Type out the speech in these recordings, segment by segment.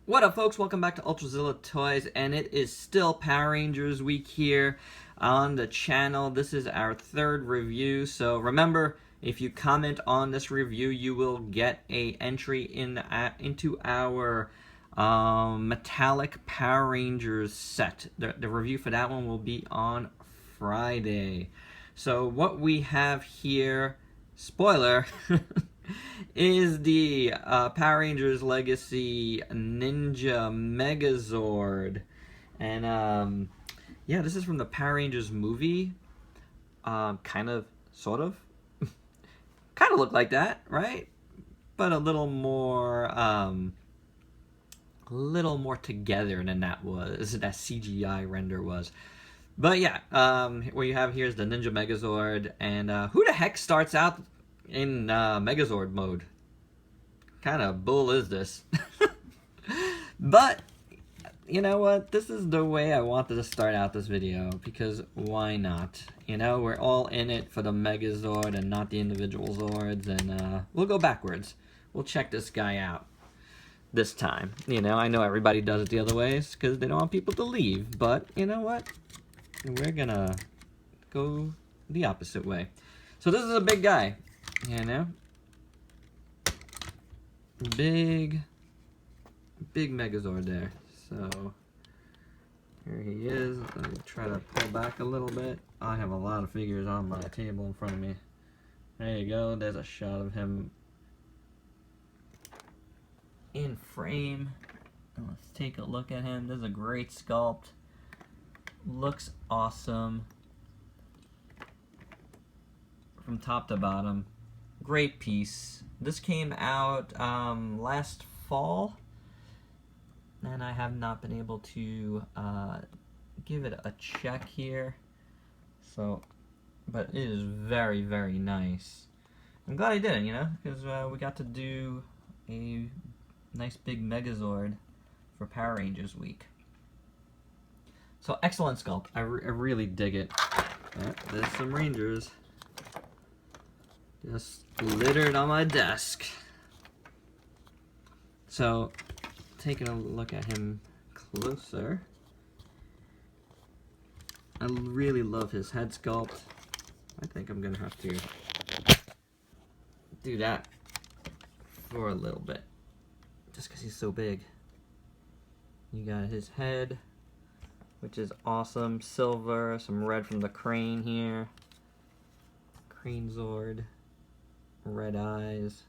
What up, folks? Welcome back to ULTRAZILLA Toys, and it is still Power Rangers week here on the channel. This is our third review, so remember, if you comment on this review, you will get a entry into our metallic Power Rangers set. The review for that one will be on Friday. So what we have here, spoiler, is the Power Rangers Legacy Ninja Megazord. And yeah, this is from the Power Rangers movie. Kind of, sort of. Kind of looked like that, right? But a little more together than that CGI render was. But yeah, what you have here is the Ninja Megazord, and who the heck starts out in Megazord mode? Kind of bull is this? But you know what? This is the way I wanted to start out this video, because why not? You know, we're all in it for the Megazord and not the individual Zords, and we'll go backwards. We'll check this guy out this time. You know, I know everybody does it the other ways because they don't want people to leave, but you know what? We're gonna go the opposite way. So this is a big guy, you know? Big Megazord there. So here he is. Let me try to pull back a little bit. I have a lot of figures on my table in front of me. There you go. There's a shot of him in frame. Let's take a look at him. This is a great sculpt. Looks awesome from top to bottom. Great piece. This came out last fall, and I have not been able to give it a check here. So, but it is very, very nice. I'm glad I did it, you know, because we got to do a nice big Megazord for Power Rangers week. So excellent sculpt. I really dig it. There's some Rangers just littered on my desk. So, taking a look at him closer, I really love his head sculpt. I think I'm gonna have to do that for a little bit, just because he's so big. You got his head, which is awesome. Silver, some red from the crane here. Crane Zord. Red eyes.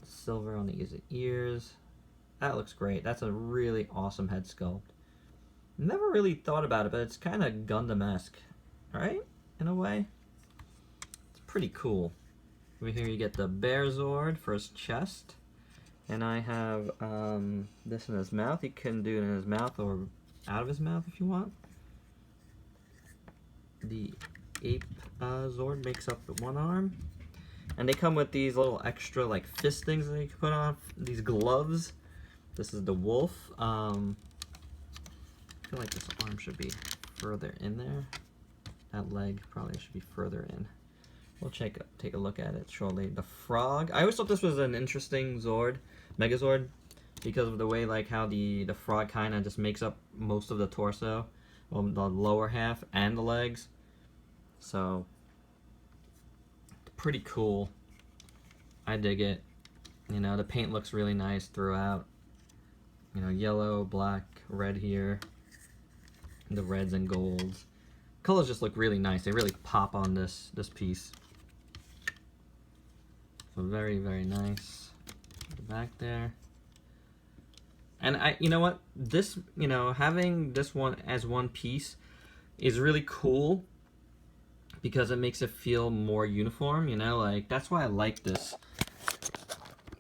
Silver on the ears. That looks great. That's a really awesome head sculpt. Never really thought about it, but it's kind of Gundam-esque, right? In a way. It's pretty cool. Over here you get the Bear Zord for his chest. And I have this in his mouth. You can do it in his mouth or out of his mouth if you want. The Ape Zord makes up the one arm. And they come with these little extra like fist things that you can put on, these gloves. This is the wolf. I feel like this arm should be further in there. That leg probably should be further in. We'll take a look at it shortly. The frog. I always thought this was an interesting Zord, Megazord, because of the way like how the frog kind of just makes up most of the torso, well, the lower half and the legs. So pretty cool. I dig it. You know, the paint looks really nice throughout. You know, yellow, black, red here. The reds and golds. Colors just look really nice. They really pop on this piece. So very, very nice. The back there. And you know what? This, you know, having this one as one piece is really cool, because it makes it feel more uniform, you know, like that's why I like this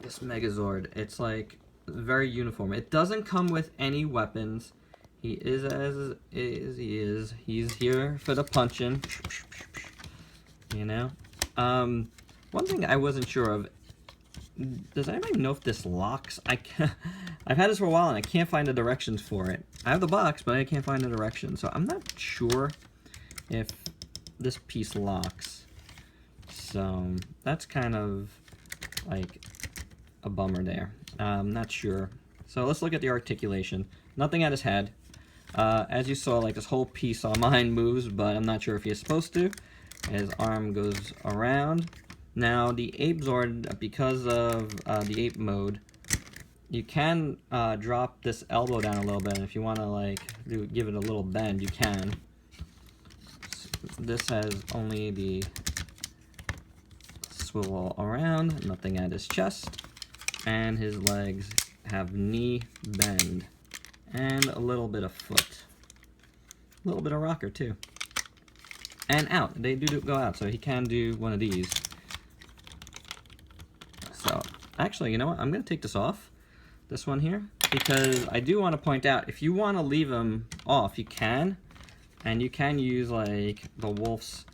Megazord. It's like very uniform. It doesn't come with any weapons. He is as is he is. He's here for the punching. You know? One thing I wasn't sure of, does anybody know if this locks? I've had this for a while and I can't find the directions for it. I have the box, but I can't find the directions, so I'm not sure if this piece locks. So that's kind of like a bummer there. I'm not sure. So let's look at the articulation. Nothing at his head. As you saw, like this whole piece on mine moves, but I'm not sure if he's supposed to. His arm goes around. Now the Ape Zord, because of the ape mode, you can drop this elbow down a little bit, and if you want to like give it a little bend, you can. This has only the swivel around, nothing at his chest, and his legs have knee bend, and a little bit of foot. A little bit of rocker too. And out, they do go out, so he can do one of these. So, actually, you know what, I'm going to take this off, this one here, because I do want to point out, if you want to leave him off, you can, and you can use like the wolf's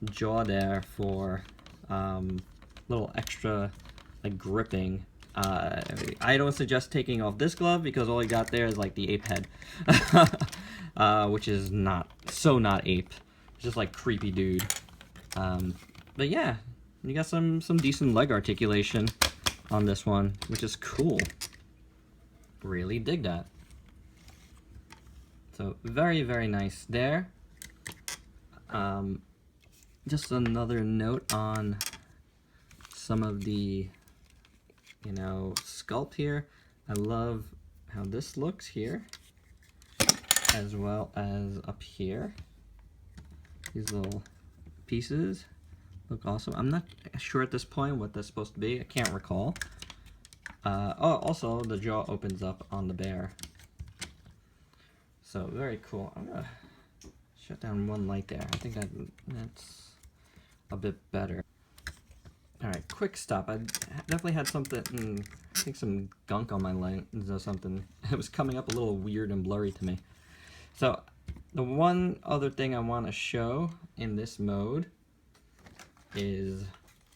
jaw there for little extra like gripping. I don't suggest taking off this glove because all you got there is like the ape head, which is not ape. It's just like creepy dude. But yeah, you got some decent leg articulation on this one, which is cool. Really dig that. So very, very nice there. Just another note on some of the, you know, sculpt here. I love how this looks here, as well as up here. These little pieces look awesome. I'm not sure at this point what that's supposed to be. I can't recall. Oh, also the jaw opens up on the bear. So very cool. I'm gonna shut down one light there. I think that's a bit better. All right, quick stop. I definitely had something, I think some gunk on my lens or something. It was coming up a little weird and blurry to me. So the one other thing I want to show in this mode is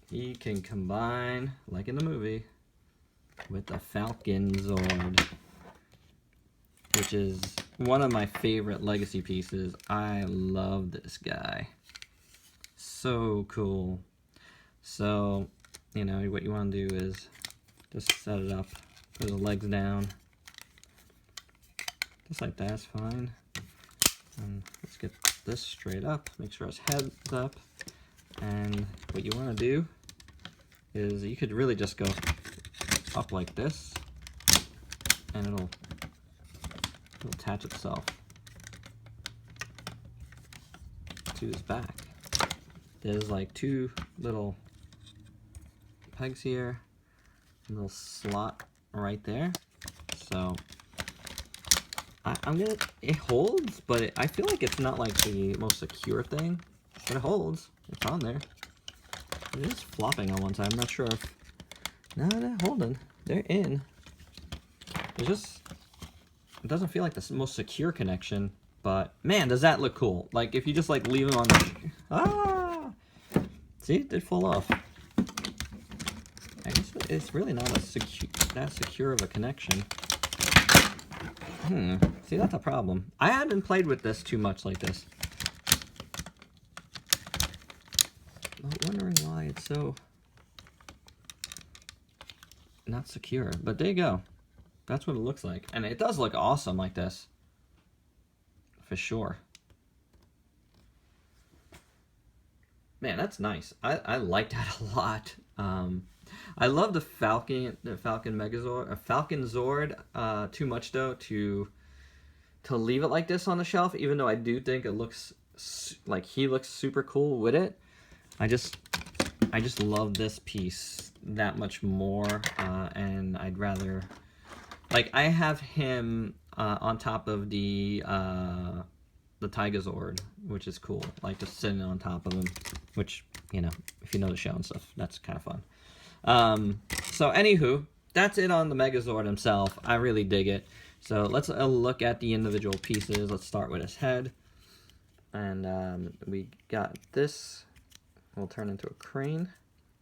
he can combine, like in the movie, with the Falcon Zord, which is one of my favorite legacy pieces. I love this guy. So cool. So, you know, what you want to do is just set it up, put his legs down, just like that's fine. And let's get this straight up, make sure his head's up. And what you want to do is you could really just go up like this, and it'll attach itself to his back. There's like two little pegs here, a little slot right there. So it holds, but I feel like it's not like the most secure thing, but it holds. It's on there. It is flopping on one side. I'm not sure if... No, they're holding. They're in. It doesn't feel like the most secure connection, but man, does that look cool. Like if you just like leave them on the... See, it did fall off. I guess it's really not that secure of a connection. See, that's a problem. I haven't played with this too much like this. I'm wondering why it's so not secure, but there you go. That's what it looks like, and it does look awesome like this, for sure. Man, that's nice. I like that a lot. I love the Falcon Megazord, Falcon Zord. Too much though to leave it like this on the shelf. Even though I do think it looks like he looks super cool with it. I just love this piece that much more, and I'd rather, like, I have him on top of the Megazord, which is cool, like just sitting on top of him, which, you know, if you know the show and stuff, that's kind of fun. So anywho, that's it on the Megazord himself. I really dig it. So let's look at the individual pieces. Let's start with his head, and we got this. Will turn into a crane.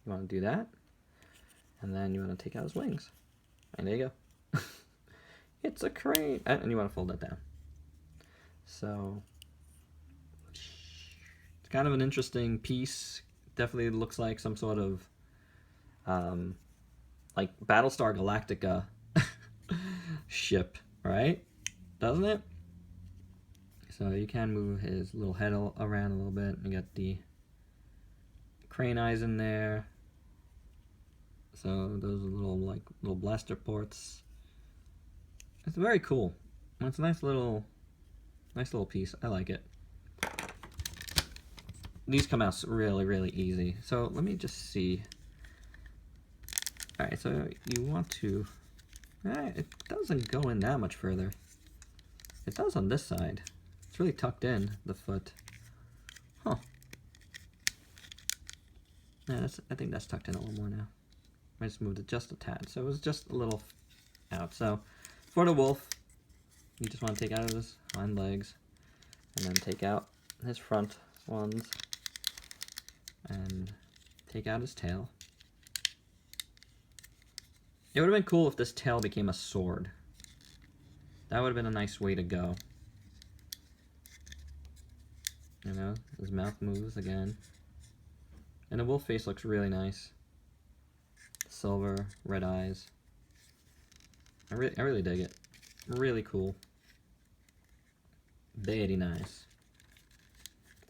You want to do that, and then you want to take out his wings, and there you go. It's a crane, and you want to fold that down. So it's kind of an interesting piece. Definitely looks like some sort of like Battlestar Galactica ship, right? Doesn't it? So you can move his little head around a little bit. You got the crane eyes in there. So those are little blaster ports. It's very cool. It's a nice little piece. I like it. These come out really, really easy. So let me just see. All right, so you want to. It doesn't go in that much further. It does on this side. It's really tucked in, the foot. Huh. Yeah, I think that's tucked in a little more now. I just moved it just a tad, so it was just a little out. So for the wolf, you just want to take out his hind legs, and then take out his front ones, and take out his tail. It would have been cool if this tail became a sword. That would have been a nice way to go. You know, his mouth moves again. And the wolf face looks really nice. Silver, red eyes. I really dig it. Really cool. Very nice.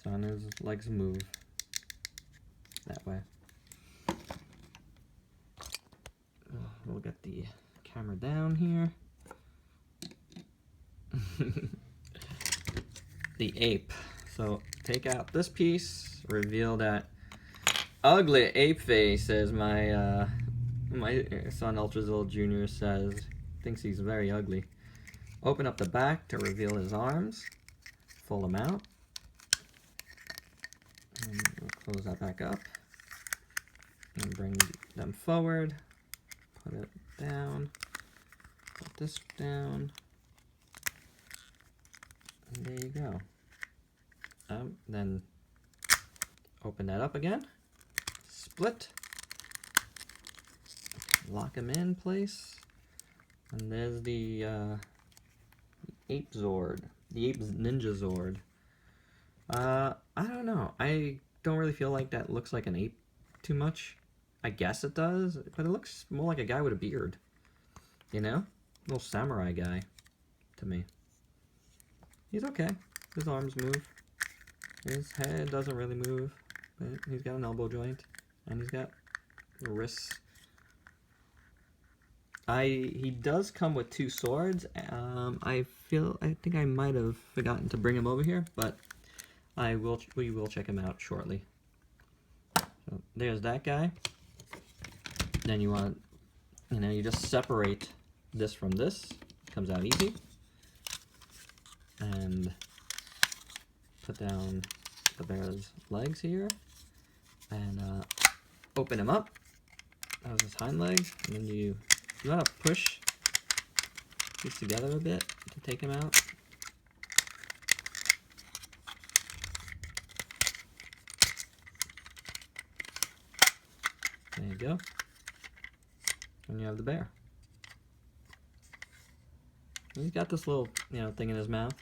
So on his legs move that way. We'll get the camera down here. The ape. So take out this piece, reveal that ugly ape face, as my my son ULTRAZILLA Jr. says. Thinks he's very ugly. Open up the back to reveal his arms. Fold them out. And we'll close that back up. And bring them forward. Put it down. Put this down. And there you go. Then open that up again. Split. Lock them in place. And there's the Ape Zord. The Ape Ninja Zord. I don't know. I don't really feel like that looks like an ape too much. I guess it does, but it looks more like a guy with a beard. You know? Little samurai guy to me. He's okay. His arms move. His head doesn't really move. But he's got an elbow joint. And he's got wrists. He does come with 2 swords. I think I might have forgotten to bring him over here, but we will check him out shortly. So there's that guy. Then you want, you just separate this from this. Comes out easy. And put down the bear's legs here. And open him up. That was his hind legs. And then you want to push these together a bit to take him out. There you go. And you have the bear. And he's got this little, thing in his mouth.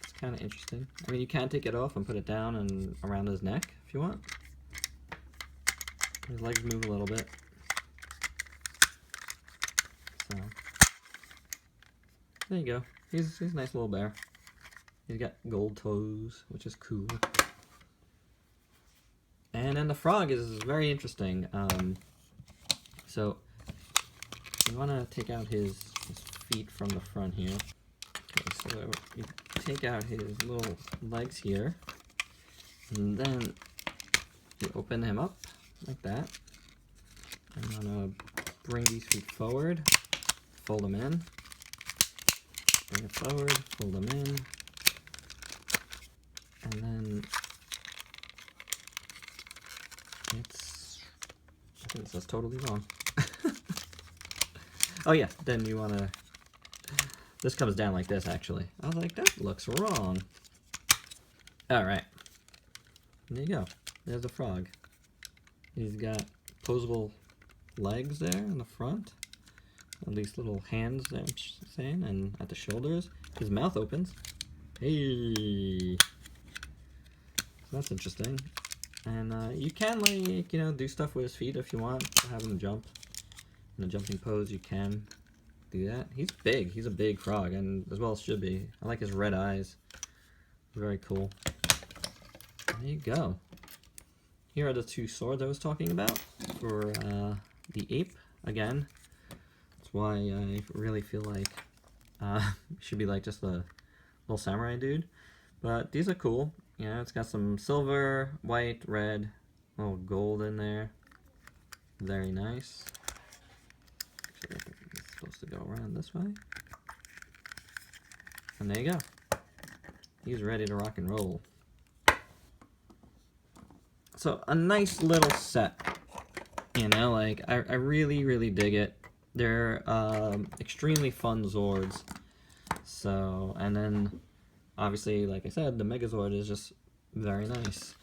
It's kind of interesting. I mean, you can take it off and put it down and around his neck if you want. His legs move a little bit. So there you go. He's a nice little bear. He's got gold toes, which is cool. And then the frog is very interesting. So you want to take out his feet from the front here. Okay, so you take out his little legs here, and then you open him up like that. I'm gonna bring these feet forward, fold them in, bring it forward, fold them in, and then I think this is totally wrong. Oh yeah, then you wanna, this comes down like this actually. I was like, that looks wrong. Alright, there you go, there's the frog. He's got posable legs there in the front, and these little hands there, I'm saying, and at the shoulders. His mouth opens. Hey! So that's interesting. And you can, do stuff with his feet if you want, to have him jump. in a jumping pose, you can do that. He's big. He's a big frog, and as well as should be. I like his red eyes. Very cool. There you go. Here are the two swords I was talking about for the ape. Again, that's why I really feel like should be like just a little samurai dude. But these are cool. Yeah, it's got some silver, white, red, little gold in there. Very nice. Actually, I think it's supposed to go around this way. And there you go. He's ready to rock and roll. So a nice little set, you know, like I really, really dig it. They're extremely fun Zords. So, and then obviously, like I said, the Megazord is just very nice.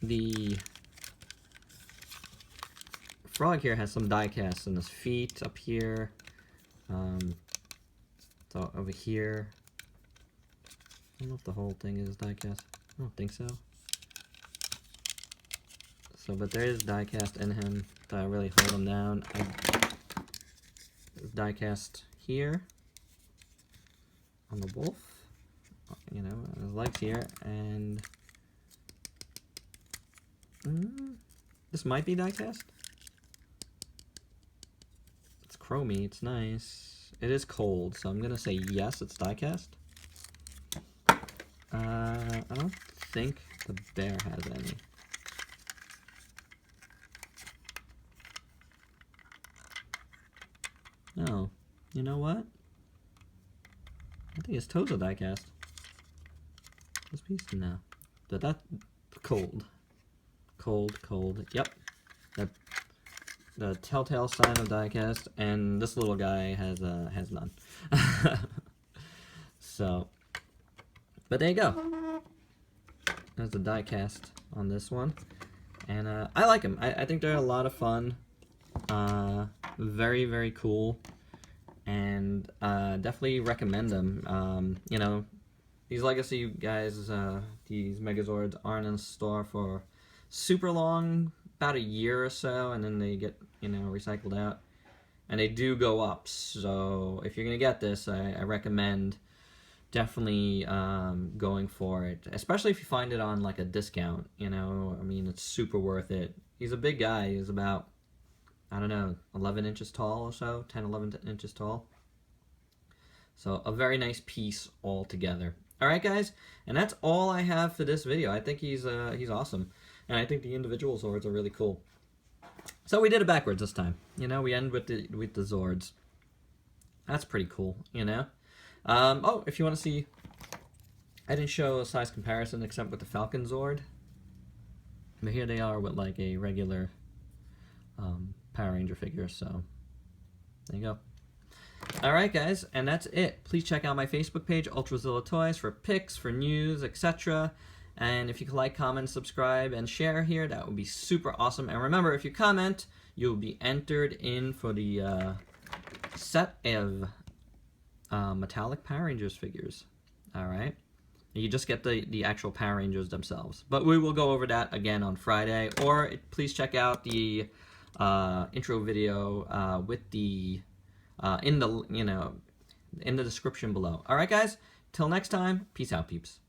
The frog here has some die casts in his feet up here. So over here. I don't know if the whole thing is die cast. I don't think so. So, but there is die cast in him to really hold him down. Die cast here on the wolf, you know, his legs here, and this might be die cast. It's chromey, it's nice. It is cold, so I'm gonna say yes, it's die cast. I don't think the bear has any. No, you know what? I think his toes are die cast. This piece? No. But that's cold. Cold. Yep. The telltale sign of die cast, and this little guy has none. So, but there you go. There's the die cast on this one, and I like them. I think they're a lot of fun. Very, very cool, and definitely recommend them. You know, these Legacy guys, these Megazords aren't in store for super long, about a year or so, and then they get, you know, recycled out, and they do go up. So if you're gonna get this, I recommend definitely going for it, especially if you find it on like a discount. You know, I mean, it's super worth it. He's a big guy. He's about, I don't know, 11 inches tall or so, 10, 11 inches tall. So a very nice piece altogether. All right, guys, and that's all I have for this video. I think he's awesome, and I think the individual Zords are really cool. So we did it backwards this time. You know, we end with the Zords. That's pretty cool, you know. Oh, if you want to see, I didn't show a size comparison except with the Falcon Zord. But here they are with like a regular Power Ranger figure, so there you go. Alright guys, and that's it. Please check out my Facebook page, ULTRAZILLA Toys, for pics, for news, etc. And if you could like, comment, subscribe, and share here, that would be super awesome. And remember, if you comment, you'll be entered in for the set of metallic Power Rangers figures. Alright? You just get the actual Power Rangers themselves. But we will go over that again on Friday. Or please check out the intro video with the in the description below. All right, guys. Till next time. Peace out, peeps.